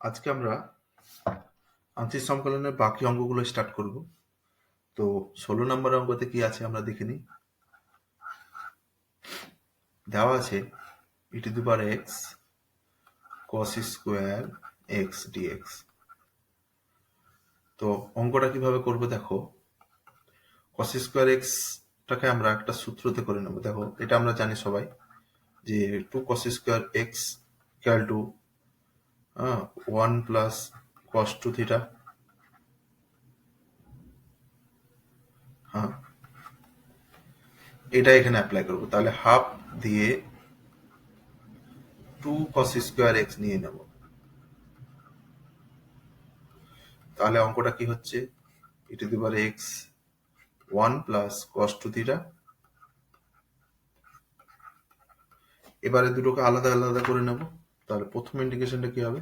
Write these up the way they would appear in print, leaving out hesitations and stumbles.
আজকে আমরা আংশিক সমকলনের বাকি অঙ্কগুলো স্টার্ট করব। তো 16 নম্বর অঙ্কতে কি আছে আমরা দেখে নিই। দেওয়া আছে e to the power x cos square x dx। তো অঙ্কটা কিভাবে করব দেখো, cos স্কোয়ার x টাকে আমরা একটা সূত্রতে করে নেব। দেখো, এটা আমরা জানি সবাই যে 2 cos square x equal to 1 plus cos 2 theta. হ্যাঁ, এটা এখানে অ্যাপ্লাই করব। তাহলে হাফ দিয়ে 2 cos স্কোয়ার x নিয়ে নেব। তাহলে অঙ্কটা কি হচ্ছে, e to the power x 1 plus cos 2 theta. এবারে দুটোকে আলাদা আলাদা করে নেব। তাহলে প্রথম ইন্টিগ্রেশনটা কি হবে,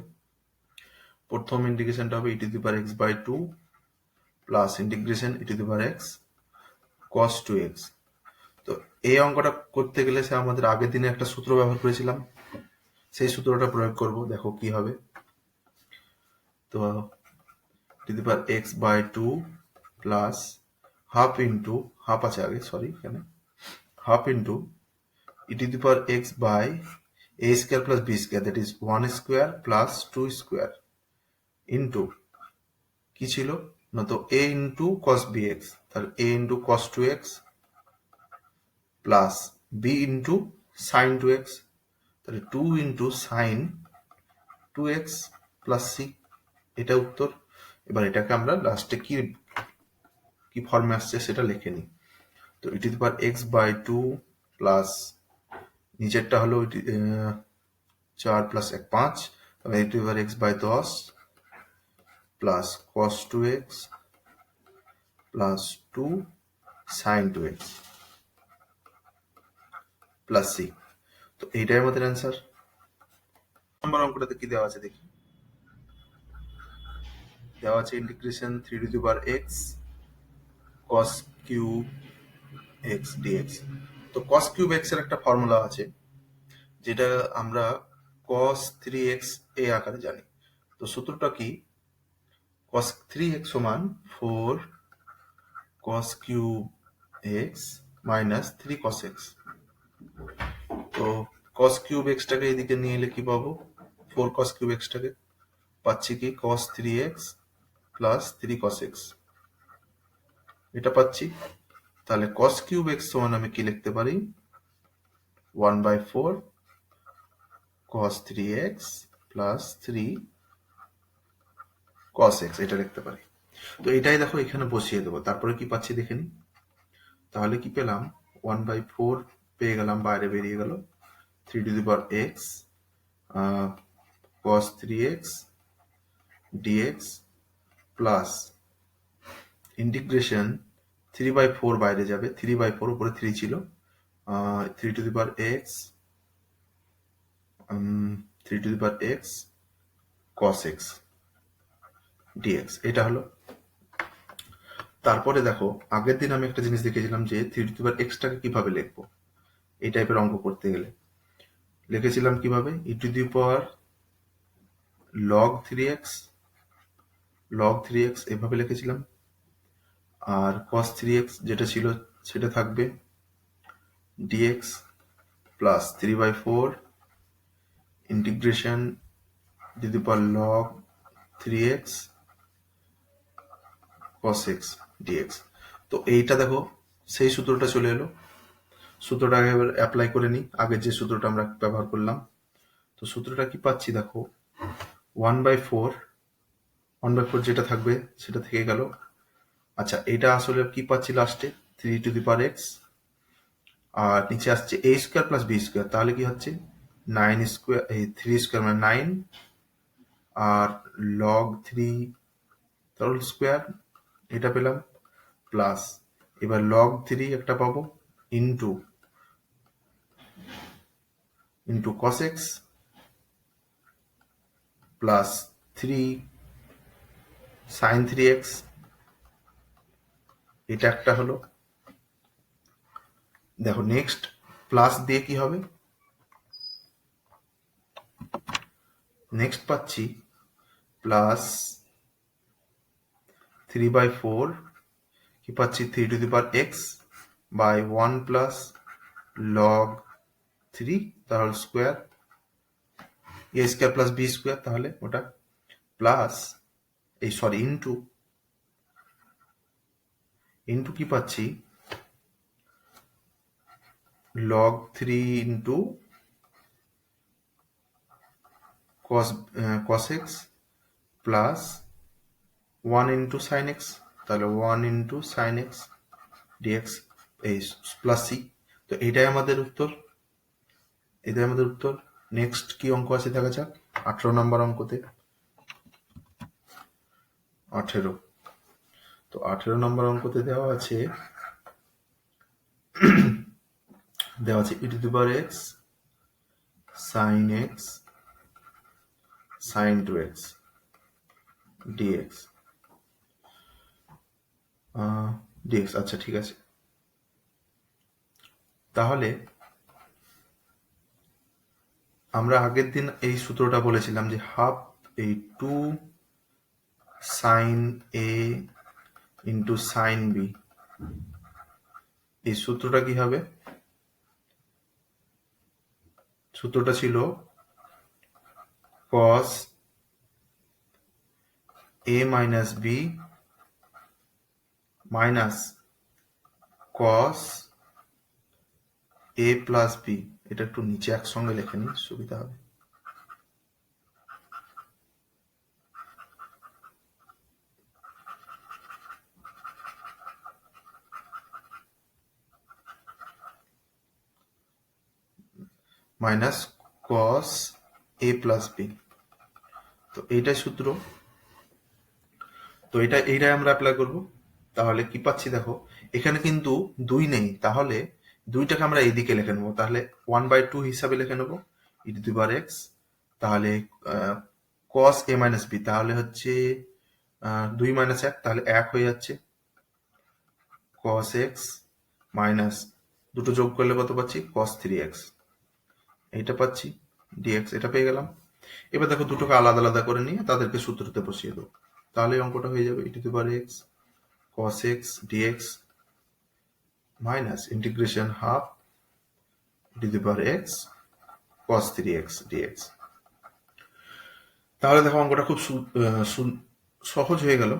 প্রথম ইন্টিগ্রেশনটা হবে e to the power x by 2 plus integration e to the power x cos 2x। তো এই অঙ্কটা করতে গেলে সে আমাদের আগের দিনে একটা সূত্র ব্যবহার করেছিলাম, সেই সূত্রটা প্রয়োগ করব। দেখো কি হবে। তো to the power x by 2 plus half into, half আছে আগে, সরি, এখানে half into e to the power x by a square plus b square, that is 1 square plus 2 square into কি ছিল না, তো a into cos bx, তাহলে a into cos 2x plus b into sin 2x, তাহলে 2 into sin 2x plus c, এটা উত্তর। এবার এটাকে আমরা লাস্টে কি কি ফর্মে আসছে সেটা লিখে নিই। তো e to the power x by 2 plus নিচেরটা হলো 4 প্লাস 1 5, তাহলে e to the power x by 10 plus cos 2x plus 2 sin 2x plus c। তো এইটাই আমাদের অ্যান্সার। নম্বর অঙ্কটাতে কি দেওয়া আছে দেখি। দেওয়া আছে integration 3 to the power x cos cube x dx। তো cos কিউব x এর একটা ফর্মুলা আছে, যেটা আমরা cos 3x এই আকারে জানি। তো সূত্রটা কি, cos 3x সমান 4 cos cube x minus 3 cos x। তো cos কিউব x টাকে এদিকে নিয়ে এলে কি পাবো, 4 cos কিউব x টাকে পাচ্ছি কি cos 3x plus 3 cos x, এটা পাচ্ছি। তাহলে cos কিউব x সমান আমি কি লিখতে পারি, 1 by 4 cos 3x plus 3 cos x, এটা লিখতে পারি। তো এটাই দেখো এখানে বসিয়ে দেবো, তারপরে কি পাচ্ছি দেখে নি। তাহলে কি পেলাম, 1 বাই 4 পেয়ে গেলাম, বাইরে বেরিয়ে গেল 3 to the power x cos 3x dx plus integration 3 by 4 বাইরে যাবে, 3 বাই 4 উপরে 3 ছিল, 3 to the power x 3 to the power x cos x dx, এটা হলো। তারপরে দেখো, আগের দিন আমি একটা জিনিস দেখেছিলাম যে 3 টু দি পাওয়ার x টাকে কিভাবে লিখবো এই টাইপের অঙ্ক করতে গেলে। লিখেছিলাম কিভাবে, e to the power log 3x এভাবে লিখেছিলাম। আর cos 3x যেটা ছিল সেটা থাকবে dx plus 3 by 4 integration to the power log 3x cos x dx। তো এইটা দেখো সেই সূত্রটা চলে এলো। সূত্রটাকে এবার অ্যাপ্লাই করে নিই, আগের যে সূত্রটা আমরা ব্যবহার করলাম। তো সূত্রটা কি পাচ্ছি দেখো, 1 বাই 4 যেটা থাকবে সেটা থেকে গেল। আচ্ছা, এটা আসলে কি পাচ্ছি লাস্টে, 3 টু দি পাওয়ার x, আর নিচে আসছে a square plus b square, তাহলে কি হচ্ছে 9 স্কোয়ার, এই 3 স্কোয়ার মানে 9, আর log 3 হোল স্কোয়ার এটা পেলাম, প্লাস এবার log 3 একটা পাবো into cos x plus 3 sin 3x, এটা একটা হলো। দেখো নেক্সট প্লাস দিয়ে কি হবে, নেক্সট পাচ্ছি প্লাস 3/4 কি পাচ্ছি 3 x বাই 1 প্লাস লগ 3 তার স্কোয়ার এ স্কোয়ার প্লাস বি স্কোয়ার, তাহলে ওটা প্লাস ইন্টু কি পাচ্ছি log 3 into cos x plus 1 into sine x, তাহলে 1 ইন্টু সাইন এক্স ডিএক্স এই প্লাস সি। তো এটাই আমাদের উত্তর, নেক্সট কি অঙ্ক আছে দেখা যাক। 18 নম্বর অঙ্কতে 18, তো 18 নম্বর অঙ্কতে দেওয়া আছে e to the power x sine x sine 2x dx আচ্ছা ঠিক আছে। তাহলে আমরা আগের দিন এই সূত্রটা বলেছিলাম যে হাফ এই 2 sine A into sine B, এই সূত্রটা কি হবে? সূত্রটা ছিল cos a minus B minus cos a plus B. এটা একটু নিচে একসঙ্গে লিখে নিই, সুবিধা হবে। Minus cos a plus B, তো এইটাই সূত্র। তো এইটাই আমরা অ্যাপ্লাই করব। তাহলে কি পাচ্ছি দেখো, এখানে কিন্তু 2 নেই, তাহলে 2টাকে আমরা এইদিকে লিখে নেবো, তাহলে 1/2 হিসাবে লিখে নেবো e to the power x। তাহলে cos a মাইনাস বি, তাহলে হচ্ছে 2 মাইনাস 1, তাহলে 1 হয়ে যাচ্ছে। cos x মাইনাস দুটো যোগ করলে কত পাচ্ছি cos 3x, এইটা পাচ্ছি dx, এটা পেয়ে গেলাম। এবার দেখো দুটোকে আলাদা আলাদা করে নিয়ে তাদেরকে সূত্রতে বসিয়ে দেবো, তাহলে অঙ্কটা হয়ে যাবে e to the power x cos x dx minus integration half e to the power x cos 3x dx। তাহলে দেখো অঙ্কটা খুব সহজ হয়ে গেল।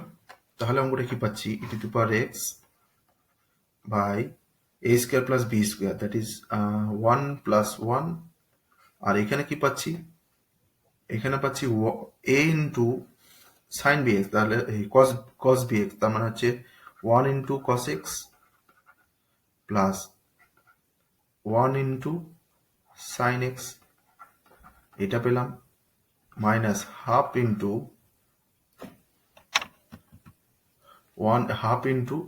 তাহলে অঙ্কটা কি পাচ্ছি e to the power x by a square plus B square, that is 1 plus 1। আর এখানে কি পাচ্ছি, এখানে পাচ্ছি a into sine B x, তাহলে cos বি এক্স, তার মানে হচ্ছে 1 into cos x plus 1 into sine x, এটা পেলাম, মাইনাস হাফ ইন্টু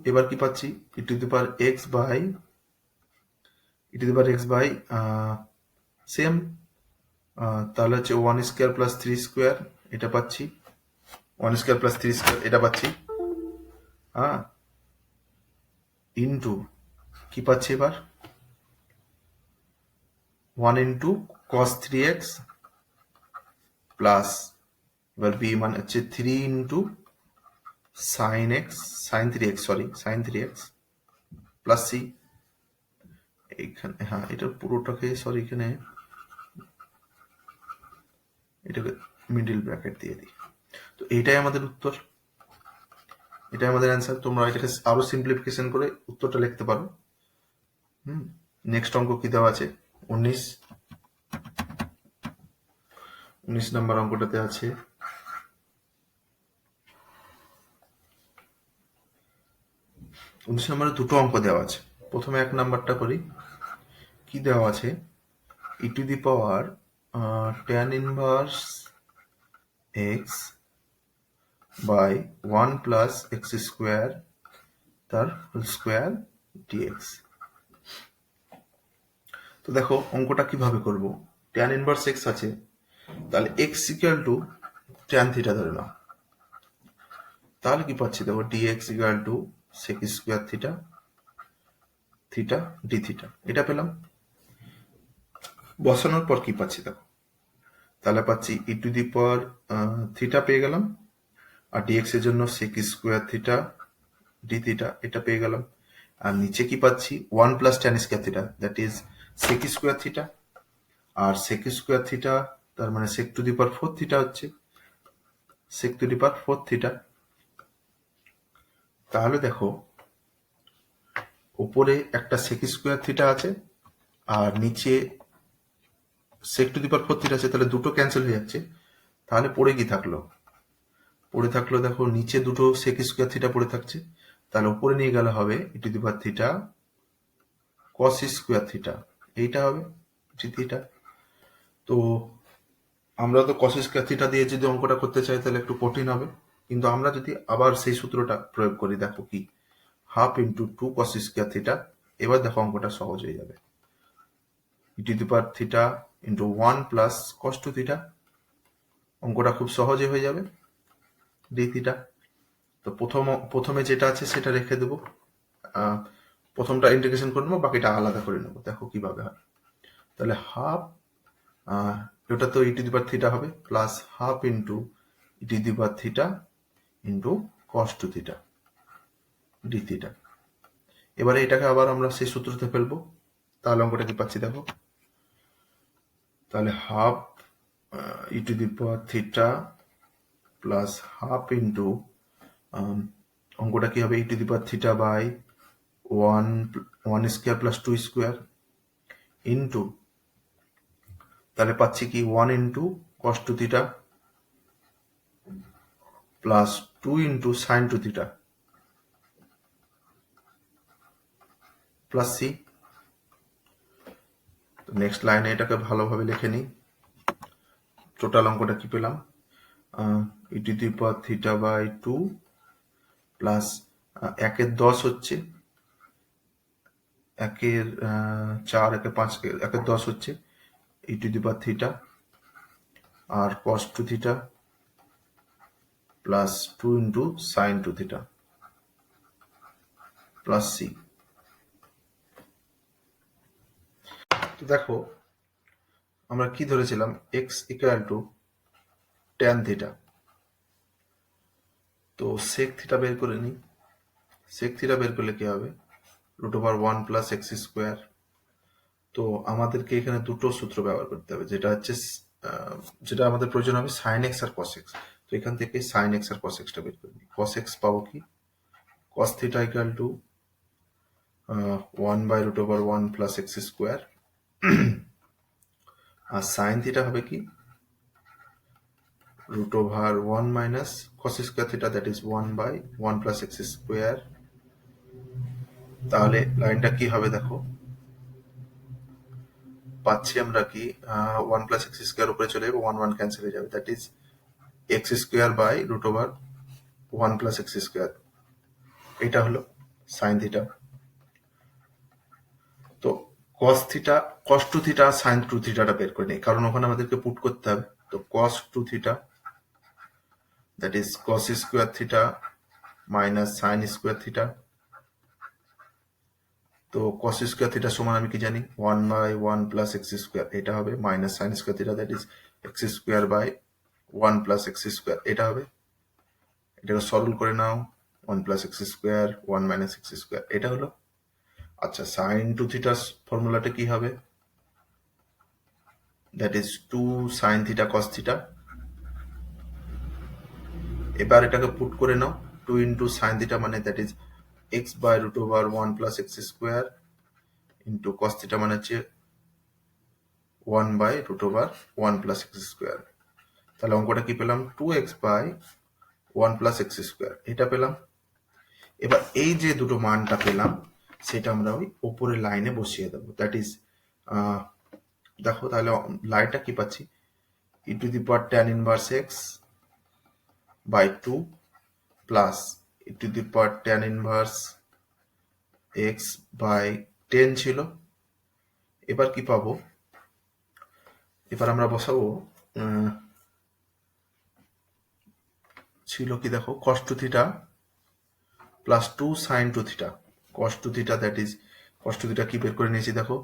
এবার কি পাচ্ছি e to the power x by same, তাহলে হচ্ছে 1 স্কোয়ার প্লাস 3 স্কোয়ার, এটা পাচ্ছি 1 স্কোয়ার প্লাস 3 স্কোয়ার, এটা পাচ্ছি ইন্টু কি পাচ্ছি এবার 1 ইন্টু cos 3x প্লাস এবার বি মানে হচ্ছে 3 into sign 3x plus C. এইখানে এটা পুরোটাকে এখানে এটাকে মিডিল ব্র্যাকেট দিয়ে দিই। তো এইটাই আমাদের উত্তর, এটাই আমাদের অ্যান্সার। তোমরা এটাকে আরো সিম্পলিফিকেশন করে উত্তরটা লিখতে পারো। নেক্সট অঙ্ক কি দেওয়া আছে 19 নম্বর অঙ্কটাতে আছে নম্বরে দুটো অঙ্ক দেওয়া আছে। প্রথমে 1 নাম্বারটা করি। কি দেওয়া আছে e to the power tan inverse x by 1 plus x square তার হোল স্কোয়ার dx। তো দেখো অঙ্কটা কিভাবে করব, tan ইনভার্স x আছে, তাহলে x equal to tan theta ধরে নাও, তাহলে কি পাচ্ছি দেখো dx equal to sec square theta d theta, এটা পেলাম। বসানোর পর কি পাচ্ছি দেখো তাহলে পাচ্ছি e to the power theta পেয়ে গেলাম, আর ডিএক্স এর জন্য sec square theta D theta এটা পেয়ে গেলাম। আর নিচে কি পাচ্ছি 1 plus tan square theta, that is sec square theta. আর সেক স্কোয়ার থিটা তার মানে সেক টু দি পাওয়ার 4 থিটা হচ্ছে, সেক টু দি পাওয়ার 4 থিটা। তাহলে দেখো উপরে একটা সেক স্কোয়ার থিটা আছে আর নিচে সেক টু দি পাওয়ার 4 থিটা আছে, তাহলে দুটো ক্যান্সেল হয়ে যাচ্ছে। তাহলে পড়ে কি থাকলো? পড়ে থাকলো দেখো নিচে দুটো সেক স্কোয়ার থিটা পড়ে থাকছে, তাহলে উপরে নিয়ে গেলে হবে e to the power theta cos square theta, এইটা হবে জি থিটা। তো আমরা তো কস স্কোয়ার থিটা দিয়ে যদি অঙ্কটা করতে চাই তাহলে একটু কঠিন হবে, কিন্তু আমরা যদি আবার সেই সূত্রটা প্রয়োগ করি, দেখো কি half into 2 cos square theta, এবার দেখো অঙ্কটা সহজ হয়ে যাবে। E to the power theta into 1 plus cos two theta, অঙ্কটা খুব সহজে হয়ে যাবে ডি থিটা। তো প্রথমে যেটা আছে সেটা রেখে দেবো, প্রথমটা ইন্টিগ্রেশন করে নেবো, বাকিটা আলাদা করে নেবো। দেখো কিভাবে হয়। তাহলে হাফ, এটা তো e to the power theta হবে, plus half into e to the power theta into cos two theta D theta. এবারে এটাকে আবার আমরা সেই সূত্রতে ফেলবো, তাহলে অঙ্কটা কি পাচ্ছি দেখো। তাহলে half e to the power theta plus half into অঙ্কটা কি হবে e to the power theta by 1 square plus 2 square into, তাহলে পাচ্ছি কি 1 into cos two theta plus 2 into sine two theta plus C. তো নেক্সট লাইনে এটাকে ভালোভাবে লিখে নিই। টোটাল অঙ্কটা কি পেলাম, e to the power theta by 2 plus 1 10 হচ্ছে, 1 4 1 5 1 10 হচ্ছে e to the power theta, আর cos two theta plus 2 into sine two theta plus C. তো দেখো আমরা কি ধরেছিলাম, x equal to tan theta. তো সেক থিটা বের করে নিই। সেক থিটা বের করলে কি হবে, root over 1 plus x square. তো আমাদেরকে এখানে দুটো সূত্র ব্যবহার করতে হবে, যেটা হচ্ছে যেটা আমাদের প্রয়োজন হবে সাইন এক্স আর কস এক্স। তো এখান থেকে সাইন এক্স আর কস এক্সটা বের করে নিই। কস এক্স পাবো কি, cos theta equal to 1 by root over 1 plus x square, আর সাইন থিটা হবে কি root over 1 minus cos square theta, that is 1 by 1 plus x square। তাহলে লাইনটা কি হবে দেখো, পাচ্ছি আমরা কি 1 plus x square উপরে চলে যাবে, 1 1 ক্যান্সেল হয়ে যাবে, that is x square by root over 1 plus x square। এটা হলো সাইন থিটা। তো cos theta, cos two theta, sine two থিটাটা বের করে নেই, কারণ ওখানে আমাদেরকে পুট করতে হবে। তো cos two theta, that is cos square theta minus sin square theta। তো cos স্কোয়ার থিটা সমান আমি কি জানি 1 বাই 1 প্লাস এক্স স্কোয়ার, এটা হবে minus sine square theta, that is x square by 1 plus x square, এটা হবে। এটাকে সরল করে নাও, 1 plus x square 1 minus x square, এটা হলো। আচ্ছা, সাইন টু থিটার ফর্মুলাটা কি হবে, that is 2 sine theta cos theta. এবার এটাকে পুট করে নাও, 2 ইন্টু সাইন থিটা মানে that is x by root over 1 plus x square into cos theta মানে হচ্ছে 1 by root over 1 plus x square. তাহলে অঙ্কটা কি পেলাম, 2x by 1 plus x square, এটা পেলাম। এবার এই যে দুটো মানটা পেলাম সেটা আমরা ওই উপরের লাইনে বসিয়ে দেবো, দ্যাট ইজ দেখো তাহলে লাইনটা কি পাচ্ছি, e to the power tan inverse x by 2 plus e to the power tan inverse x by 10 ছিল। এবার কি পাবো, এবার আমরা বসাবো ছিল কি দেখো cos two theta plus 2 sine two theta, cos two theta, that is cos two theta কি বের করে নিয়েছি দেখো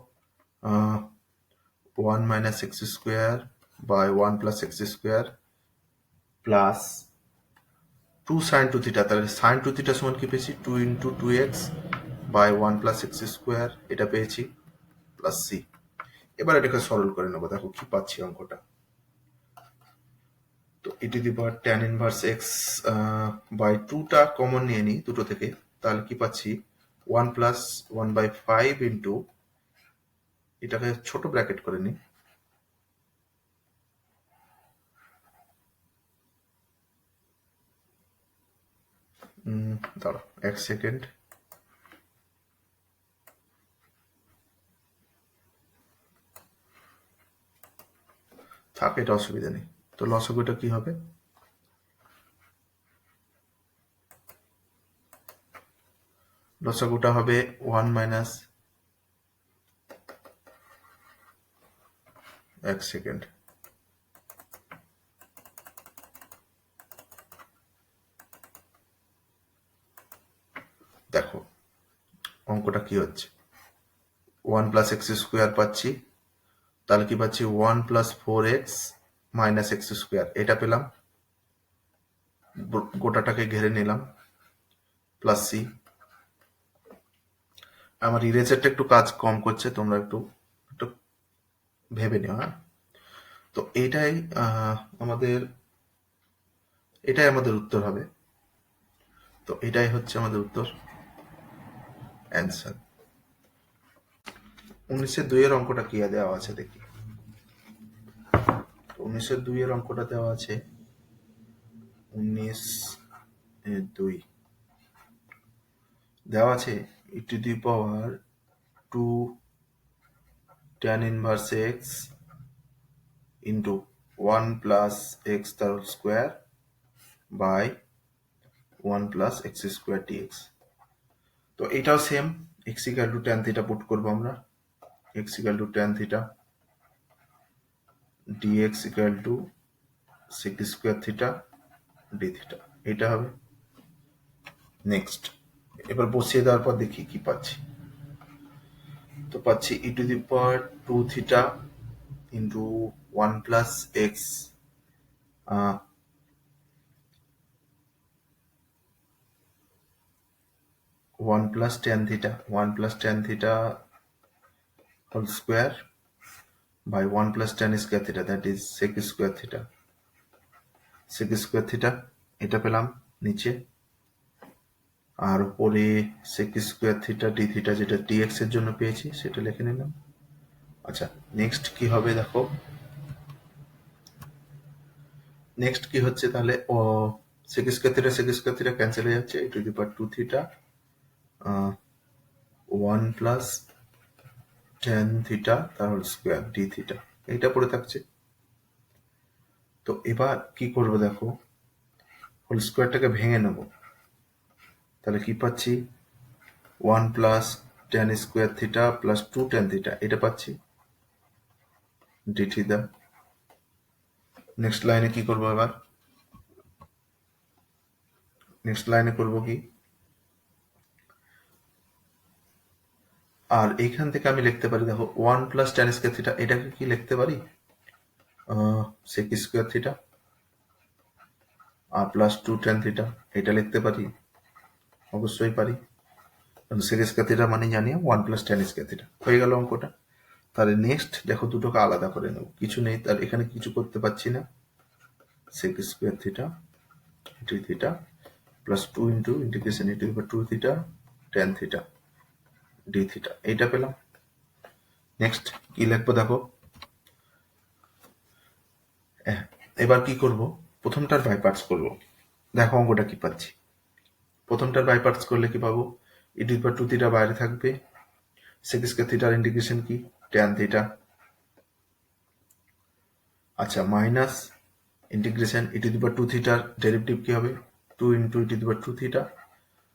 1 minus x square by 1 plus x square plus 2 sine two theta. তাহলে সাইন টু থিটা সমান কি পেয়েছি? 2 into 2x by 1 plus x square, এটা পেয়েছি, প্লাস সি। এবার এটাকে সরল করে নেবো, দেখো কি পাচ্ছি অঙ্কটা। তো e to the power tan inverse x by 2টা কমন নিয়ে নিই দুটো থেকে, তাহলে কি পাচ্ছি? 1 প্লাস 1/5 ইন্টু, এটাকে ছোট ব্র্যাকেট করে নিই, দাঁড়া 1 সেকেন্ড, থাক, এটা অসুবিধা নেই। তো লসাগুটা কি হবে? লসাগুটা হবে 1 মাইনাস 1 সেকেন্ড, দেখো অঙ্কটা কি হচ্ছে। 1 প্লাস এক্স স্কোয়ার পাচ্ছি, তাহলে কি পাচ্ছি? 1 plus 4x minus x square, এটা পেলাম, গোটাটাকে ঘেরে নিলাম, প্লাস সি। আমার ইরেজারটা একটু কাজ কম করছে, তোমরা একটু একটু ভেবে নিও, হ্যাঁ। তো আমাদের এটাই আমাদের উত্তর হবে। তো এটাই হচ্ছে আমাদের উত্তর, অ্যান্সার। 1902 এর অঙ্কটা কি দেওয়া আছে দেখি। 1902 এর অঙ্কটা দেওয়া আছে, 19(2) দেওয়া আছে e to the power 2 tan inverse x into 1 plus x তার whole square by 1 plus x square dx. তো এটাও same, x equal to tan theta put করবো আমরা, x equal to tan theta dx equal to sec square theta D theta, এটা হবে। Next, এবার বসিয়ে দেওয়ার পর দেখি কি পাচ্ছি। তো পাচ্ছি e to the power 2 theta into 1 plus x 1 plus tan theta, 1 plus tan theta whole square by 1 plus tan square theta, that is sec square theta, sec square theta, এটা পেলাম নিচে, আর উপরে sec square theta d theta, যেটা dx এর জন্য পেয়েছি সেটা লিখে নিলাম। আচ্ছা, নেক্সট কি হবে দেখো, নেক্সট কি হচ্ছে তাহলে, sec square theta ক্যান্সেল হয়ে যাচ্ছে, e to the power 2 theta 1 plus tan theta তার হোল স্কোয়ার ডি থিটা, এইটা পড়ে থাকছে। তো এবার কি করবো দেখো, হোল স্কোয়ারটাকে ভেঙে নেব, তাহলে কি পাচ্ছি? 1 plus tan square theta plus 2 tan theta, এটা পাচ্ছি, ডি থিটা। নেক্সট লাইনে কি করবো এবার? নেক্সট লাইনে করবো কি, আর এইখান থেকে আমি লিখতে পারি, দেখো 1 প্লাস ট্যান স্কোয়ার থিটা, এটাকে কি লিখতে পারি? সেক স্কোয়ার থিটা, আর প্লাস 2 ট্যান থিটা, এটা লিখতে পারি, অবশ্যই পারি, কারণ সেক স্কোয়ার থিটা মানে জানি 1 প্লাস ট্যান স্কোয়ার থিটা। হয়ে গেল অঙ্কটা। তাহলে নেক্সট দেখো, দুটোকে আলাদা করে নেব, কিছু নেই, তার এখানে কিছু করতে পারছি না, sec square theta d theta plus 2 into integration e to the power 2 theta tan theta d theta, এইটা পেলাম। নেক্সট কি লিখবো দেখো, এবার কি করব, প্রথমটার বাই পার্টস করব। দেখো অঙ্কটা কি পাচ্ছি, প্রথমটার বাই পার্টস করলে কি পাবো? e to the power 2 theta বাইরে থাকবে, sec square theta এর ইন্টিগ্রেশন কি? tan theta। আচ্ছা, minus integration e to the power 2 থিটার ডেরিভেটিভ কি হবে? 2 into e to the power 2 theta,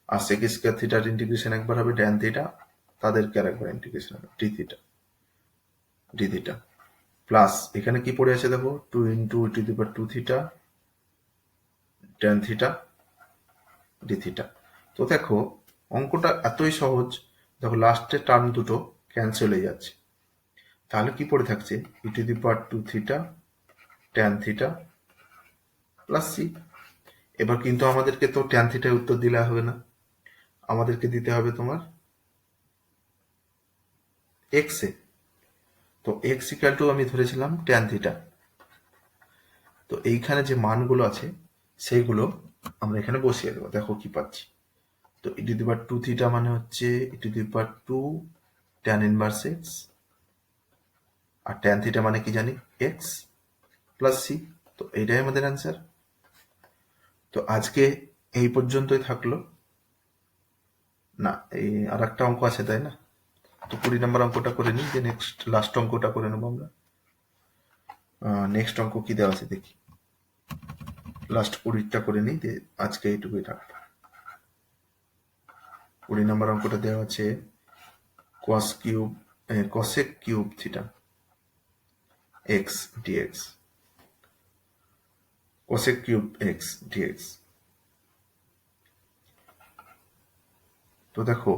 আর sec স্কয়ার থিটার ইন্টিগ্রেশন একবার হবে tan থিটা, তাদেরকে আরেকবার ইন্টিগ্রেশন হবে d থিটা প্লাস এখানে কি পড়ে আছে দেখো, 2 into e to the power 2 theta tan theta d theta. তো দেখো অঙ্কটা এতই সহজ, দেখো লাস্টের টার্ম দুটো ক্যান্সেল হয়ে যাচ্ছে, তাহলে কি পড়ে থাকছে? e to the power 2 theta tan theta plus C. এবার কিন্তু আমাদেরকে তো ট্যান থিটার উত্তর দিলে হবে না, আমাদেরকে দিতে হবে তোমার এক্স এ। তো এক্স ইকাল টু আমি ধরেছিলাম ট্যান থিটা। তো এইখানে যে মানগুলো আছে সেইগুলো আমরা এখানে বসিয়ে দেবো। দেখো কি পাচ্ছি। তো e to the power two theta মানে হচ্ছে e to the power two tan inverse x, আর ট্যান থিটা মানে কি জানি এক্স প্লাস সি। তো এইটাই আমাদের অ্যান্সার। তো আজকে এই পর্যন্তই থাকলো। না, এই আর একটা অঙ্ক আছে তাই না? তো 20 নম্বর অঙ্কটা করে নিই, যে নেক্সট লাস্ট অঙ্কটা করে নেবো আমরা। নেক্সট অঙ্ক কি দেওয়া আছে দেখি, লাস্ট 20টা করে নিই, দিয়ে আজকে এইটুকুই থাকবে। 20 নম্বর অঙ্কটা দেওয়া আছে cos cube cosec cube theta x dx, cosec cube x dx. তো দেখো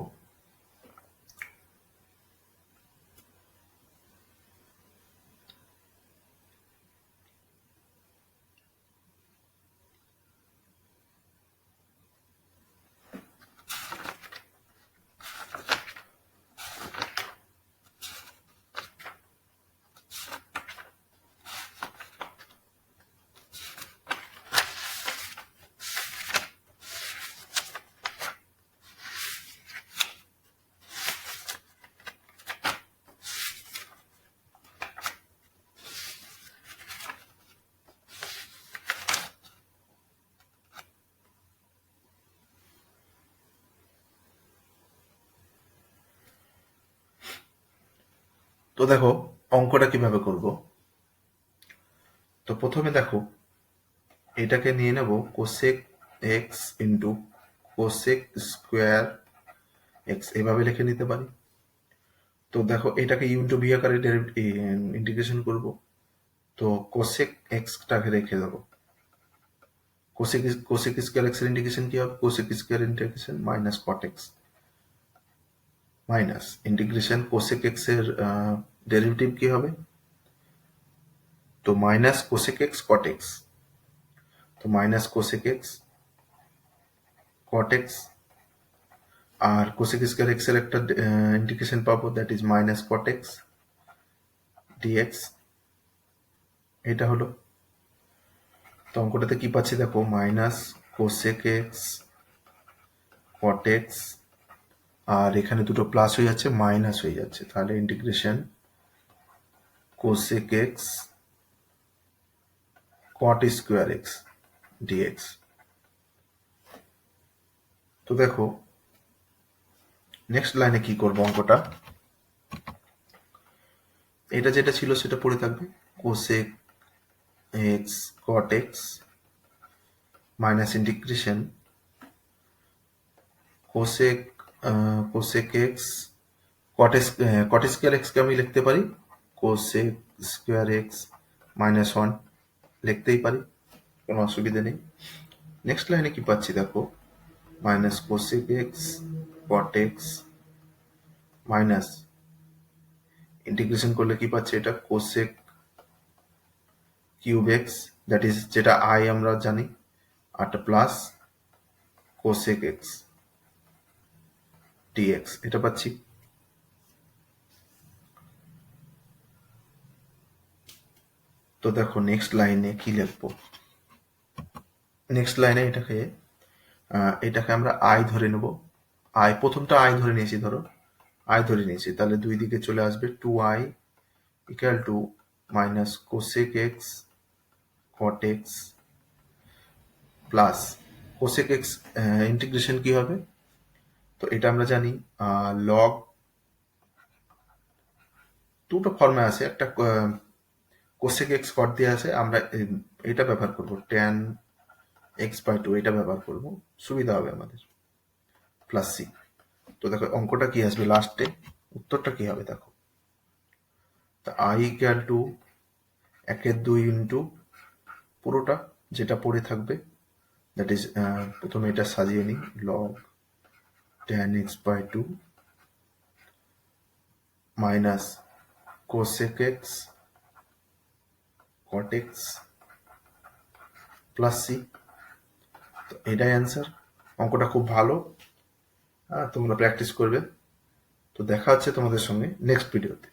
তো দেখো অঙ্কটা কিভাবে করব। তো প্রথমে দেখো এটাকে নিয়ে নেব cosec x into cosec square x, এভাবে লিখে নিতে পারি। তো দেখো এটাকে ইউ ইন্টু ভি আকারে ইন্টিগ্রেশন করব। তো কোসেক এক্সটাকে রেখে দেবো। কোসেক কোসেক স্কোয়ার এক্স এর ইন্টিগ্রেশন কি হবে? Cosec square integration minus cot x minus integration cosec x এর ডেরিভেটিভ কি হবে? তো minus cosec x cot x. তো minus cosec x cot x, আর কোসেক স্কোয়ার এক্স এর একটা ইন্টিগ্রেশন পাবো, that is minus cot x dx. এটা হলো। তো অঙ্কটাতে কি পাচ্ছি দেখো, minus cosec x cot x, আর এখানে দুটো প্লাস হয়ে যাচ্ছে মাইনাস হয়ে যাচ্ছে, তাহলে integration cosec x cot square x dx. তো দেখো নেক্সট লাইনে কি করবো অঙ্কটা, এটা যেটা ছিল সেটা পড়ে থাকবে, cosec x cot x minus integration cosec cosec x cot square এক্সকে আমি লিখতে পারি cosec square x minus one, লিখতেই পারি, কোনো অসুবিধা নেই। নেক্সট লাইনে কি পাচ্ছি দেখো, minus cosec x cot x minus integration করলে কি পাচ্ছি, এটা cosec cube x, that is যেটা আই আমরা জানি, আর প্লাস কোসেক এক্স ডিএক্স, এটা পাচ্ছি। তো দেখো নেক্সট লাইনে কি লিখবো, নেক্সট লাইনে এটাকে আমরা আই ধরে নেব। আই প্রথমটা আই ধরে নিয়েছি, ধরো আই ধরে নিয়েছি, তাহলে দুই দিকে চলে আসবে two I equal to minus cosec x cot x plus cosec x integration কি হবে, তো এটা আমরা জানি লগ, দুটো ফর্মে আছে, একটা কোসেক এক্স কট দিয়ে আছে, আমরা এটা ব্যবহার করব ট্যান এক্স বাই টু, এটা ব্যবহার করব, সুবিধা হবে আমাদের, প্লাস সি। তো দেখো অঙ্কটা কি আসবে লাস্টে, উত্তরটা কি হবে দেখো, তা আই ইকুয়াল টু 1/2 ইন্টু পুরোটা যেটা পড়ে থাকবে, দ্যাট ইজ প্রথমে এটা সাজিয়ে নিই, log tan x by two minus cosec x cot x plus C. তো এটাই অ্যান্সার। অঙ্কটা খুব ভালো, তোমরা প্র্যাকটিস করবে। তো দেখা হচ্ছে তোমাদের সঙ্গে নেক্সট ভিডিওতে।